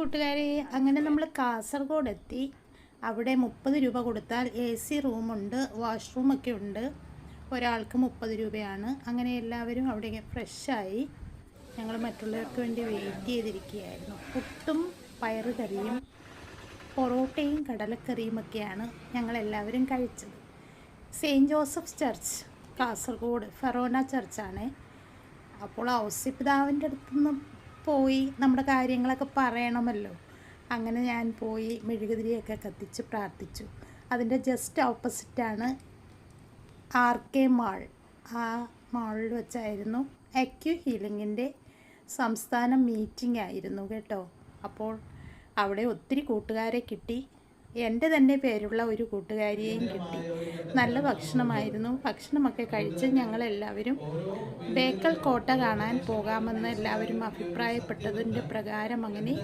കൂട്ടുകാരെ, അങ്ങനെ നമ്മൾ കാസർഗോഡ് എത്തി. അവിടെ 30 രൂപ കൊടുത്താൽ AC റൂമുണ്ട്, വാഷ്റൂമൊക്കെ ഉണ്ട്. ഒരാൾക്ക് 30 രൂപയാണ്. അങ്ങനെ എല്ലാവരും അവിടെ ഫ്രഷായി. ഞങ്ങൾ മറ്റുള്ളവർക്ക് വേണ്ടി വെയിറ്റ് ചെയ്തിരിക്കുകയായിരുന്നു. പുട്ടും പയറുകറിയും പൊറോട്ടയും കടലക്കറിയുമൊക്കെയാണ് ഞങ്ങളെല്ലാവരും കഴിച്ചത്. സെയിൻറ്റ് ജോസഫ് ചർച്ച് കാസർഗോഡ് ഫെറോന ചർച്ചാണ്. അപ്പോൾ ഔസിപിതാവിൻ്റെ അടുത്തുനിന്ന് പോയി നമ്മുടെ കാര്യങ്ങളൊക്കെ പറയണമല്ലോ. അങ്ങനെ ഞാൻ പോയി മെഴുകുതിരിയൊക്കെ കത്തിച്ച് പ്രാർത്ഥിച്ചു. അതിൻ്റെ ജസ്റ്റ് ഓപ്പോസിറ്റാണ് RK മാൾ. ആ മാളിൽ വെച്ചായിരുന്നു അക്യു ഹീലിങ്ങിൻ്റെ സംസ്ഥാന മീറ്റിംഗ് ആയിരുന്നു കേട്ടോ. അപ്പോൾ അവിടെ ഒത്തിരി കൂട്ടുകാരെ കിട്ടി. എൻ്റെ തന്നെ പേരുള്ള ഒരു കൂട്ടുകാരിയെയും കിട്ടി. നല്ല ഭക്ഷണമായിരുന്നു. ഭക്ഷണമൊക്കെ കഴിച്ച് ഞങ്ങളെല്ലാവരും ബേക്കൽ കോട്ട കാണാൻ പോകാമെന്ന് എല്ലാവരും അഭിപ്രായപ്പെട്ടതിൻ്റെ പ്രകാരം അങ്ങനെ